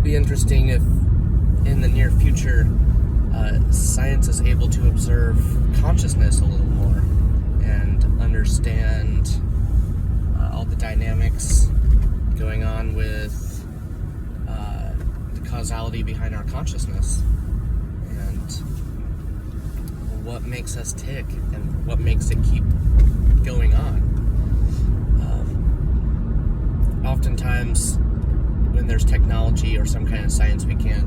be interesting if in the near future science is able to observe consciousness a little more and understand all the dynamics going on with the causality behind our consciousness and what makes us tick and what makes it keep going on. Oftentimes when there's technology or some kind of science we can't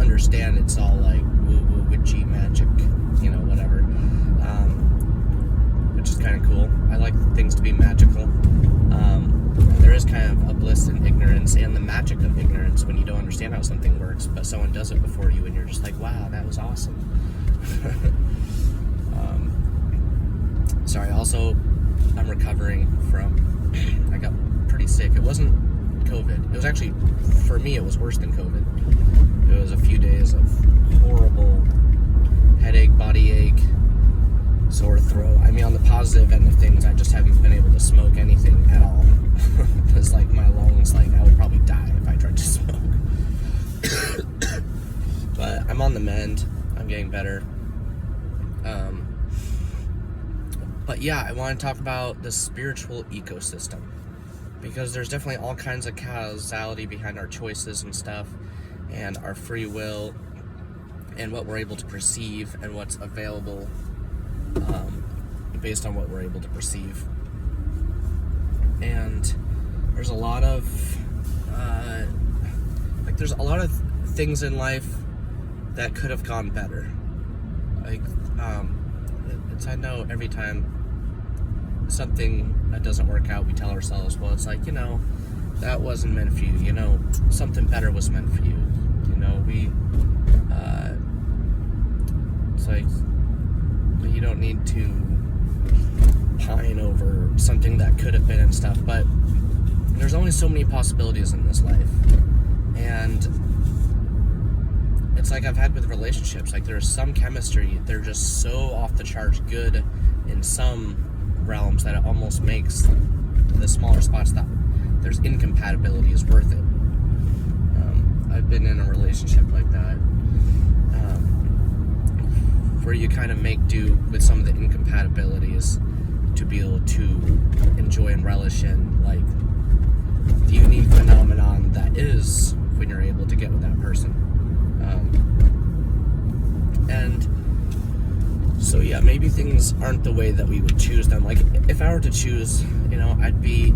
understand, it's all like woo-woo, witchy, magic, whatever, which is kind of cool. I like things to be magical, and there is kind of a bliss in ignorance and the magic of ignorance when you don't understand how something works, but someone does it before you and you're just like, wow, that was awesome. Sorry, also I'm recovering from, I got pretty sick. It wasn't COVID. It was actually, for me, it was worse than COVID. It was a few days of horrible headache, body ache, sore throat. I mean, on the positive end of things, I just haven't been able to smoke anything at all. Because, like, my lungs, I would probably die if I tried to smoke. But I'm on the mend. I'm getting better. But yeah, I want to talk about the spiritual ecosystem. Because there's definitely all kinds of causality behind our choices and stuff, and our free will, and what we're able to perceive, and what's available based on what we're able to perceive. And there's a lot of things in life that could have gone better. I know every time something that doesn't work out, we tell ourselves, well, it's like, that wasn't meant for you, something better was meant for you, it's like, you don't need to pine over something that could have been and stuff, but there's only so many possibilities in this life, and it's like I've had with relationships, there's some chemistry, they're just so off the charts good in some realms that it almost makes the smaller spots that there's incompatibility is worth it. I've been in a relationship like that, where you kind of make do with some of the incompatibilities to be able to enjoy and relish in the unique phenomenon that is when you're able to get with that person. And so yeah, maybe things aren't the way that we would choose them. If I were to choose, I'd be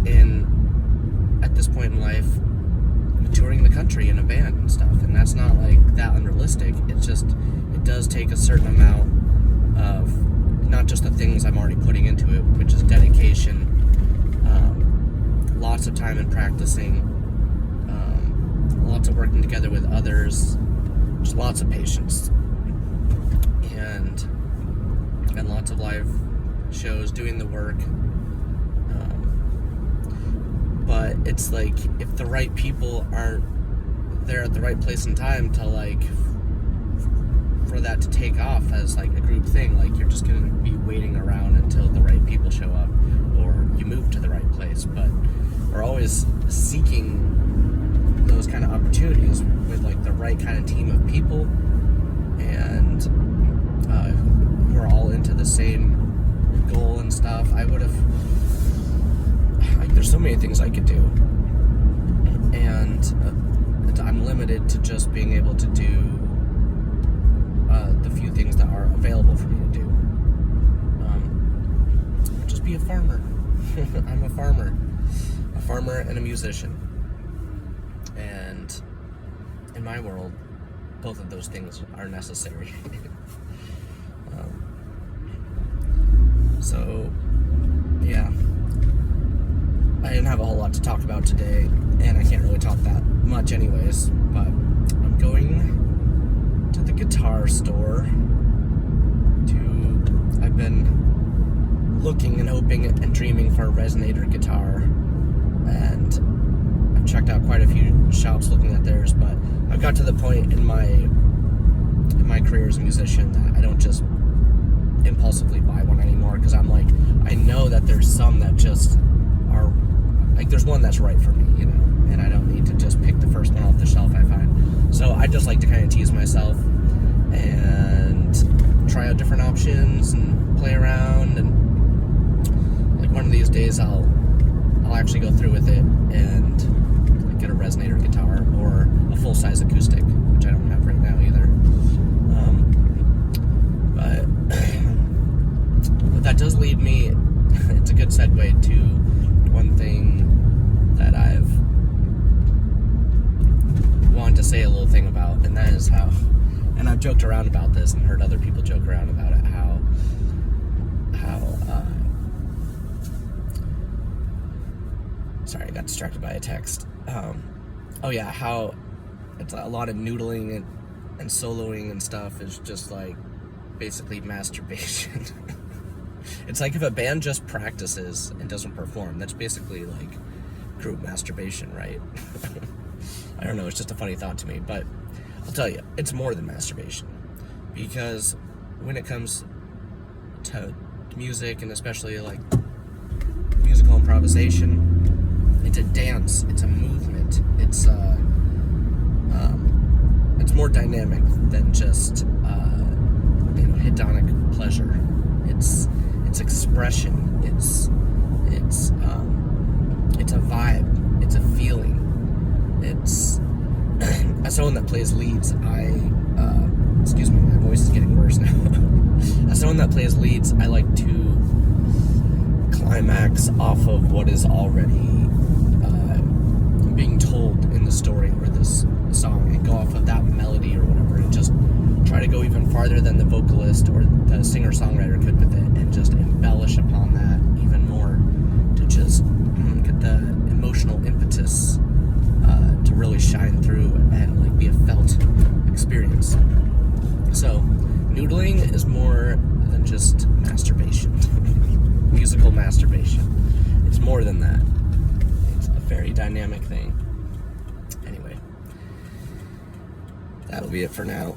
at this point in life, touring the country in a band and stuff, and that's not that unrealistic. It's just, it does take a certain amount of, not just the things I'm already putting into it, which is dedication, lots of time in practicing, lots of working together with others, just lots of patience, and lots of live shows, doing the work. But it's if the right people aren't there at the right place and time to for that to take off as a group thing, you're just going to be waiting around until the right people show up or you move to the right place. But we're always seeking those kind of opportunities with the right kind of team of people and who are all into the same goal and stuff. I would have, there's so many things I could do, and I'm limited to just being able to do the few things that are available for me to do. Just be a farmer. I'm a farmer and a musician, and in my world, both of those things are necessary. So yeah, I didn't have a whole lot to talk about today, and I can't really talk that much anyways, but I'm going to the guitar store I've been looking and hoping and dreaming for a Resonator guitar, and I've checked out quite a few shops looking at theirs, but I've got to the point in my career as a musician that I don't just impulsively buy one anymore, because I know that there's some that just are, there's one that's right for me, and I don't need to just pick the first one off the shelf I find. just like to kind of tease myself and try out different options and play around, and like one of these days I'll actually go through with it and like get a resonator guitar or a full-size acoustic, which I don't have right now either. But that does lead me, it's a good segue to one thing that I've wanted to say a little thing about, and that is how, and I've joked around about this and heard other people joke around about it, how sorry, I got distracted by a text. Oh yeah, how it's a lot of noodling and soloing and stuff is just like basically masturbation. It's like if a band just practices and doesn't perform, that's basically like group masturbation, right? I don't know, it's just a funny thought to me, but I'll tell you, it's more than masturbation. Because when it comes to music, and especially like musical improvisation, it's a dance, it's a movement, it's more dynamic than just hedonic pleasure. It's expression, it's a vibe, it's a feeling. It's as someone that plays leads, excuse me, my voice is getting worse now. As someone that plays leads, I like to climax off of what is already being told in the story or this song, and go off of that melody or whatever, and just try to go even farther than the vocalist or the singer-songwriter could with it, and just embellish upon that even more to just get the emotional impetus to really shine through and like be a felt experience. So noodling is more than just masturbation. Musical masturbation. It's more than that. It's a very dynamic thing. Anyway, that'll be it for now.